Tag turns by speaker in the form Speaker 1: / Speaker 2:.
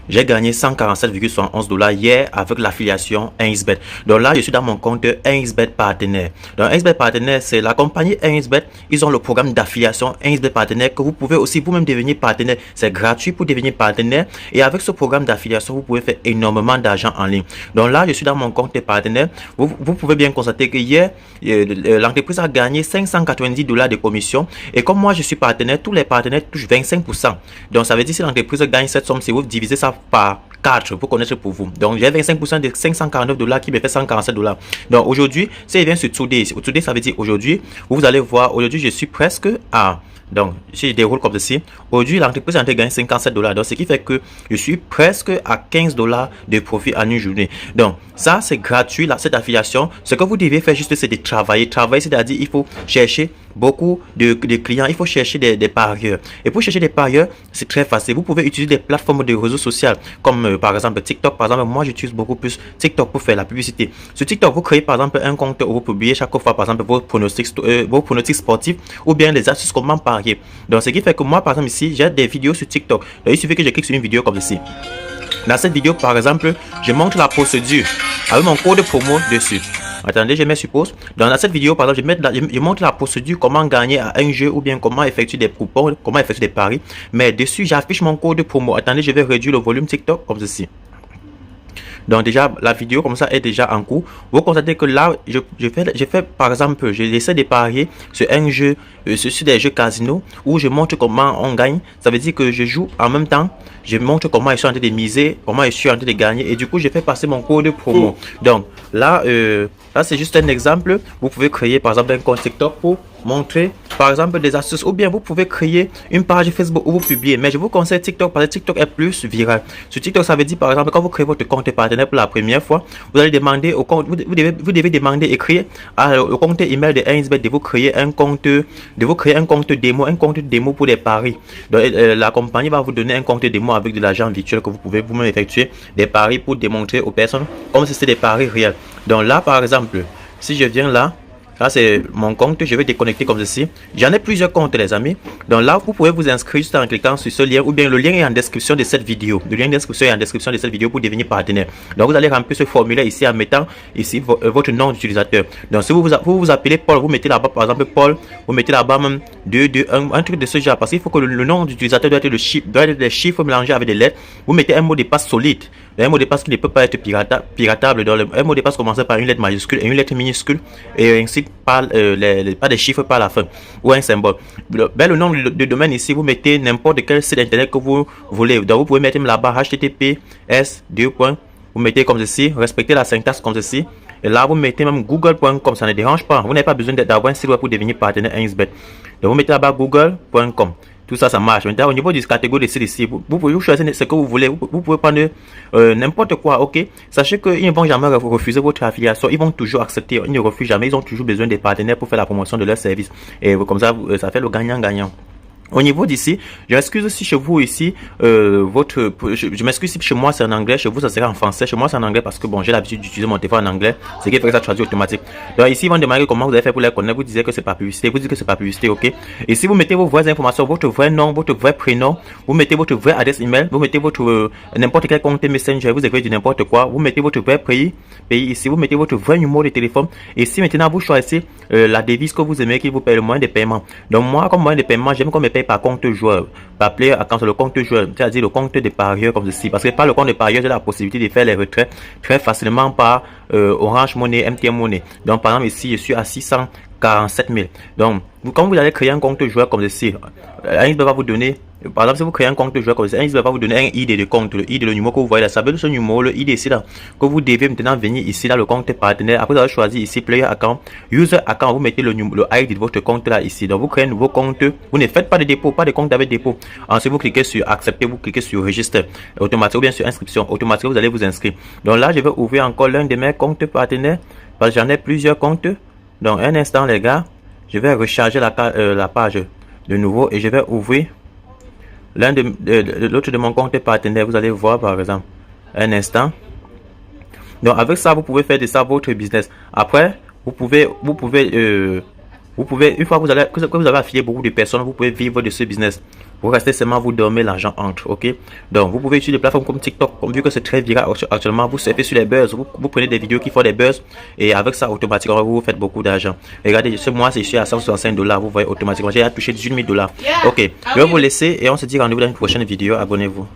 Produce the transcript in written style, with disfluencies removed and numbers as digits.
Speaker 1: j'ai gagné 147,71 $ hier avec l'affiliation 1xBet. Donc là, je suis dans mon compte 1xBet Partenaire. Donc 1xBet Partenaire, c'est la compagnie 1xBet. Ils ont le programme d'affiliation 1xBet Partenaire que vous pouvez aussi vous-même devenir partenaire. C'est gratuit pour devenir partenaire. Et avec ce programme d'affiliation, vous pouvez faire énormément d'argent en ligne. Donc là, je suis dans mon compte partenaire. Vous pouvez bien constater que hier, l'entreprise a gagné 590 $ de commission. Et comme moi, je suis partenaire, tous les partenaires touchent 25%. Donc ça veut dire que si l'entreprise gagne cette somme, si vous divisez ça par 4 pour connaître pour vous. Donc j'ai 25% de 549 $ qui me fait 147 $. Donc aujourd'hui, si je viens sur Today, Today ça veut dire aujourd'hui, vous allez voir, aujourd'hui je suis presque à... Donc, si je déroule comme ceci, aujourd'hui, l'entreprise est en train de gagner 57 $. Donc, ce qui fait que je suis presque à 15 $ de profit en une journée. Donc, ça, c'est gratuit, là, cette affiliation. Ce que vous devez faire juste, c'est de travailler. Travailler, c'est-à-dire, il faut chercher beaucoup de clients. Il faut chercher des parieurs. Et pour chercher des parieurs, c'est très facile. Vous pouvez utiliser des plateformes de réseaux sociaux, comme par exemple TikTok. Par exemple, moi, j'utilise beaucoup plus TikTok pour faire la publicité. Sur TikTok, vous créez par exemple un compte où vous publiez chaque fois, par exemple, vos pronostics sportifs ou bien les astuces comment parier. Donc, ce qui fait que moi, par exemple, ici, j'ai des vidéos sur TikTok. Donc, il suffit que je clique sur une vidéo comme ceci. Dans cette vidéo, par exemple, je montre la procédure avec mon code promo dessus. Attendez, je mets sur pause. Dans cette vidéo, par exemple, je montre la procédure, comment gagner à un jeu ou bien comment effectuer des coupons, comment effectuer des paris. Mais dessus, j'affiche mon code promo. Attendez, je vais réduire le volume TikTok comme ceci. Donc déjà, la vidéo comme ça est déjà en cours. Vous constatez que là, je fais par exemple, je essaie de parier sur un jeu, sur des jeux casino où je montre comment on gagne. Ça veut dire que je joue en même temps. Je montre comment je suis en train de miser, comment je suis en train de gagner. Et du coup, je fais passer mon code promo. Donc là, là c'est juste un exemple. Vous pouvez créer par exemple un compte TikTok pour montrer par exemple des astuces, ou bien vous pouvez créer une page Facebook où vous publiez. Mais je vous conseille TikTok parce que TikTok est plus viral. Sur TikTok, ça veut dire par exemple quand vous créez votre compte partenaire pour la première fois, vous allez demander au compte, vous devez demander, écrire au compte email de 1xBet de vous créer un compte, démo pour des paris. Donc la compagnie va vous donner un compte démo avec de l'argent virtuel que vous pouvez vous-même effectuer des paris pour démontrer aux personnes comme si c'était des paris réels. Donc là par exemple, si je viens là, ça c'est mon compte, je vais déconnecter comme ceci. J'en ai plusieurs comptes les amis. Donc là vous pouvez vous inscrire juste en cliquant sur ce lien, ou bien le lien est en description de cette vidéo. Le lien d'inscription est en description de cette vidéo pour devenir partenaire. Donc vous allez remplir ce formulaire ici en mettant ici votre nom d'utilisateur. Donc si vous appelez Paul, vous mettez là-bas par exemple Paul, vous mettez là-bas même 221, un truc de ce genre, parce qu'il faut que le nom d'utilisateur doit être des chiffres mélangés avec des lettres. Vous mettez un mot de passe solide, un mot de passe qui ne peut pas être piratable. Donc un mot de passe commencé par une lettre majuscule et une lettre minuscule et ainsi pas des chiffres par la fin ou un symbole. Le nom de domaine ici, vous mettez n'importe quel site internet que vous voulez. Donc vous pouvez mettre là-bas https vous mettez comme ceci, respectez la syntaxe comme ceci. Et là vous mettez même google.com, ça ne dérange pas. Vous n'avez pas besoin d'avoir un site web pour devenir partenaire 1xBet. Donc vous mettez là-bas google.com. Tout ça, ça marche. Maintenant, au niveau du catégorie de sites ici, vous pouvez choisir ce que vous voulez. Vous pouvez prendre n'importe quoi, ok? Sachez qu'ils ne vont jamais refuser votre affiliation. Ils vont toujours accepter. Ils ne refusent jamais. Ils ont toujours besoin des partenaires pour faire la promotion de leur service. Et comme ça, ça fait le gagnant-gagnant. Au niveau d'ici, je m'excuse si chez vous ici, je m'excuse si chez moi c'est en anglais, chez vous ça sera en français, chez moi c'est en anglais parce que bon, j'ai l'habitude d'utiliser mon téléphone en anglais, ce qui fait que ça traduit automatique. Donc ici, ils vont demander comment vous avez fait pour les connaître, vous disiez que c'est pas publicité, vous dites que c'est pas publicité, ok. Et si vous mettez vos vraies informations, votre vrai nom, votre vrai prénom, vous mettez votre vraie adresse email, vous mettez votre n'importe quel compte Messenger, vous écrivez du n'importe quoi, vous mettez votre vrai pays ici, vous mettez votre vrai numéro de téléphone, et si maintenant vous choisissez la devise que vous aimez qui vous paye le moyen de paiement. Donc moi, comme moyen de paiement, j'aime qu'on me paye par compte joueur, par player account, le compte joueur, c'est-à-dire le compte des parieurs comme ceci, parce que par le compte des parieurs, j'ai la possibilité de faire les retraits très facilement par Orange Money, MTN Money. Donc par exemple ici, je suis à 647 000. Donc quand vous allez créer un compte joueur comme ceci, il va vous donner, par exemple si vous créez un compte joueur comme ceci, il va vous donner un ID de compte, le ID, le numéro que vous voyez là, ça veut dire ce numéro, le ID ici là, que vous devez maintenant venir ici là, le compte partenaire. Après vous avez choisi ici player account, user account, vous mettez le ID de votre compte là ici. Donc vous créez un nouveau compte, vous ne faites pas de dépôt, pas de compte avec dépôt. Ensuite vous cliquez sur accepter, vous cliquez sur registre automatique ou bien sur inscription automatique, vous allez vous inscrire. Donc là je vais ouvrir encore l'un de mes comptes partenaires parce que j'en ai plusieurs comptes. Donc un instant les gars, je vais recharger la page de nouveau et je vais ouvrir l'un l'autre de mon compte partenaire. Vous allez voir par exemple un instant. Donc avec ça vous pouvez faire de ça votre business. Après vous pouvez une fois que vous avez affilié beaucoup de personnes, vous pouvez vivre de ce business. Vous restez seulement, vous dormez, l'argent entre, ok? Donc, vous pouvez utiliser des plateformes comme TikTok, comme vu que c'est très viral actuellement, vous surfez sur les buzz, vous prenez des vidéos qui font des buzz, et avec ça, automatiquement, vous faites beaucoup d'argent. Regardez, ce mois, c'est à 165 $, vous voyez automatiquement, j'ai touché 18 000 $. Ok, je vais vous laisser, et on se dit rendez-vous dans une prochaine vidéo, abonnez-vous.